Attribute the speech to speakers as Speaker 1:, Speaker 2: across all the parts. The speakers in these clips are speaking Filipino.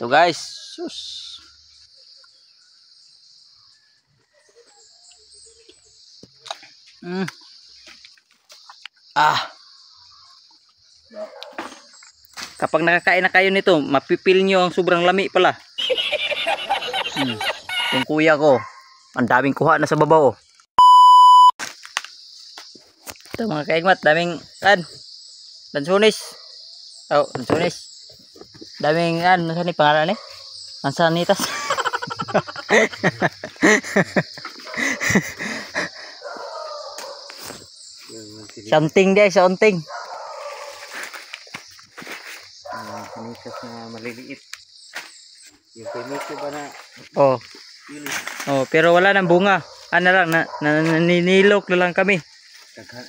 Speaker 1: Ito guys. Sus. Kapag nakakain na kayo nito, mapipil nyo ang sobrang lami pala. Yung kuya ko, ang daming kuha na sa babaw. Ito mga kaigmat, daming lansunis. Oh, lansunis. Daming saan ni pangalan eh? Mansanitas. Something guys, something.
Speaker 2: Manitas na maliliit. Yung pinito ba na?
Speaker 1: Oh. Oh, pero wala nang bunga. Ano lang, naninilok na lang kami.
Speaker 2: Daghan.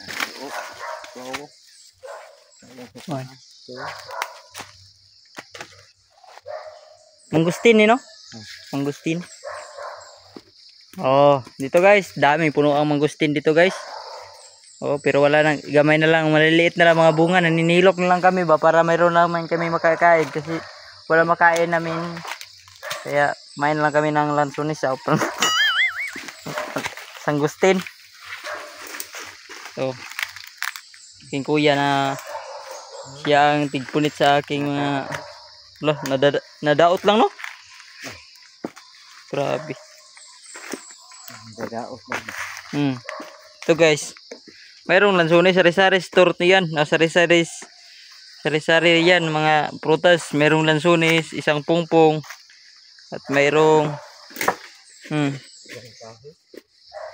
Speaker 1: Mangustin no? Mangustin. Oh, dito guys, dami puno ang mangustin dito guys. Oh, pero wala nang, gamay na lang, maliliit na lang mga bunga, naninilok na lang kami ba para mayroon naman kami makakain kasi wala makain namin. Kaya main lang kami ng lansunis sa sanggustin. So, aking kuya na siya ang tigpunit sa aking mga nadaot lang no? Grabe.
Speaker 2: Nadaot lang.
Speaker 1: Ito guys, mayroong lansunis, sari-sari store niyan. Sari-sari yan, mga prutas. Mayroong lansunis, isang pungpong. At mayroong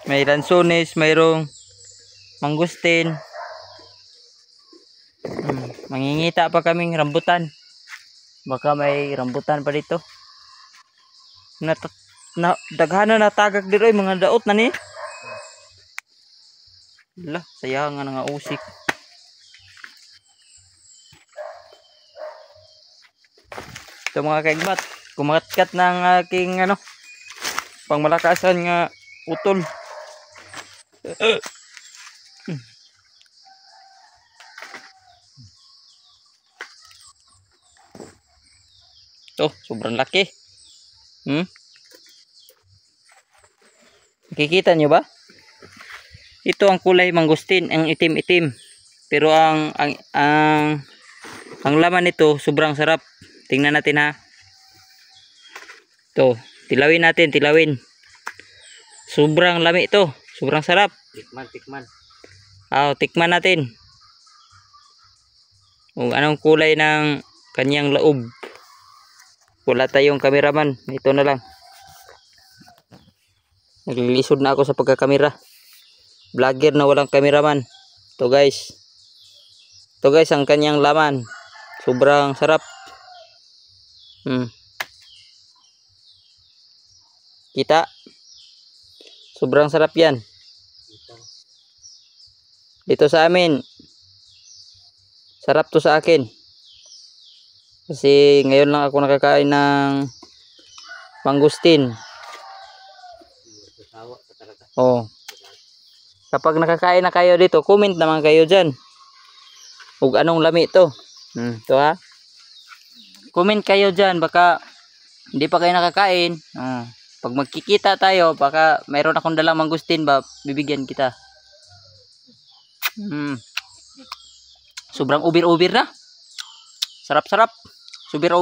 Speaker 1: may lansunis, mayroong mangustin. Mangingita pa kaming rambutan. Baka may rambutan pa dito. Daghana na tagak dito ay mga daot na ni. Lah, sayang nga usik. Ito mga kaigmat, kumakatkat ng aking pangmalakasan nga utol. Ito, sobrang laki. Nakikita nyo ba? Ito ang kulay mangustin, ang itim-itim. Pero ang laman nito sobrang sarap. Tingnan natin ha. Ito, tilawin natin, tilawin. Sobrang lami ito, sobrang sarap.
Speaker 2: Tikman.
Speaker 1: Tikman natin. Kung anong kulay ng kanyang laob. Wala tayong kameraman, ito na lang. Naglilisod na ako sa pagkakamera. Vlogger na walang kameraman. Ito guys. Ito guys ang kanyang laman. Sobrang sarap. Kita. Sobrang sarap yan. Dito sa amin. Sarap to sa akin. Kasi ngayon lang ako nakakain ng mangustin. Oh. Kapag nakakain na kayo dito, comment naman kayo dyan. Ug anong lami ito? Ito ha. Comment kayo dyan, baka hindi pa kayo nakakain. Pag magkikita tayo, baka mayroon akong dalang mangustin ba, bibigyan kita. Sobrang ubir-ubir na. Sarap-sarap. Ubir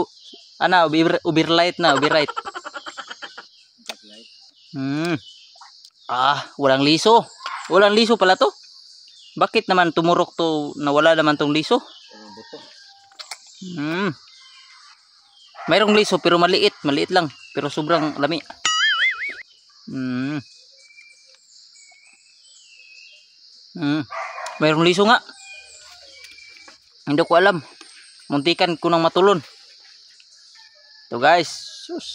Speaker 1: light na, ubir light. Walang liso. Walang liso pala to. Bakit naman tumurok to na wala naman tong liso? Mayroong liso pero maliit lang. Pero sobrang lami. Mayroong liso nga. Hindi ko alam. Muntikan ko nang matulon. Ito guys. Sus.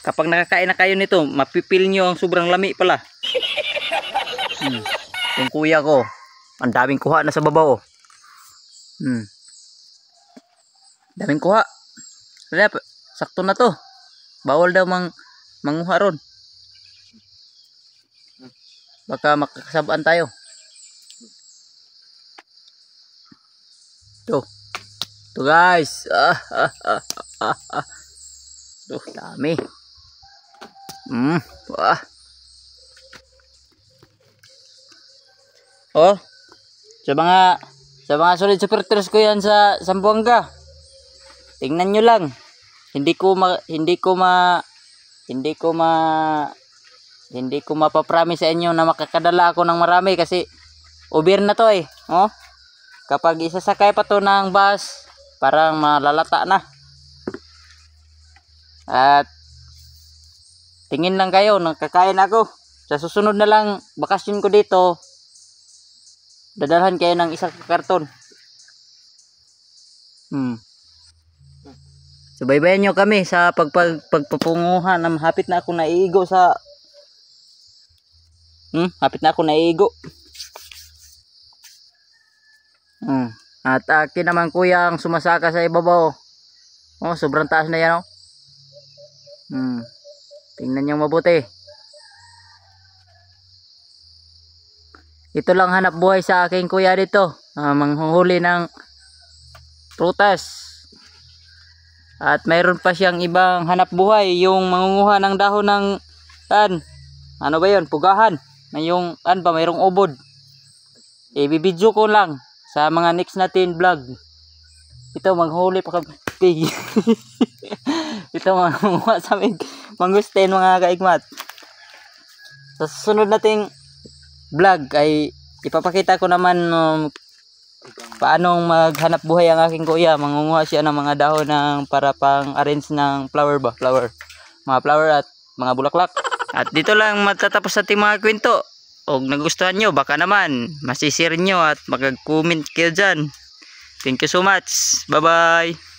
Speaker 1: Kapag nakakain na kayo nito, mapipil nyo ang sobrang lami pala. Yung kuya ko, ang daming kuha na sa babaw. Daming kuha. Kaya sakto na to. Bawal daw manguha ron. Baka makakasabaan tayo. Ito. Ito guys. Ito, dami. Wah. Oh. Sa mga solid supporters ko yan sa Zamboanga. Tingnan nyo lang. Hindi ko mapapromise sa inyo na makakadala ako ng marami kasi over na to eh. Oh. Kapag isasakay pa to ng bus, parang malalata na. At tingin lang kayo, nakakain ako. Sa susunod na lang bakasyon ko dito, dadalhan kayo ng isang karton. Subaybayan nyo kami sa pagpapunguhan. Hapit na ako naiigo sa hapit na ako naiigo. At akin naman kuya ang sumasaka sa ibabaw. Oh, sobrang taas na yan oh. Tingnan nyo mabuti. Ito lang hanap buhay sa aking kuya dito. Manghuhuli ng prutas. At mayroon pa siyang ibang hanap buhay, yung mangunguha ng dahon ng ano ba 'yon? Pugahan. Na yung mayroong ubod. Ibibidyo ko lang sa mga next natin vlog. Ito manghuli pa kami. Ito mangunguha sa amin mangustin mga kaikmat. Sa susunod nating vlog ay ipapakita ko naman paanong maghanap buhay ang aking kuya. Mangunguha siya ng mga dahon para pang arrange ng mga flower at mga bulaklak. At dito lang matatapos ating mga kwento. Kung nagustuhan nyo, baka naman masishare nyo at mag-comment kayo dyan. Thank you so much. Bye bye.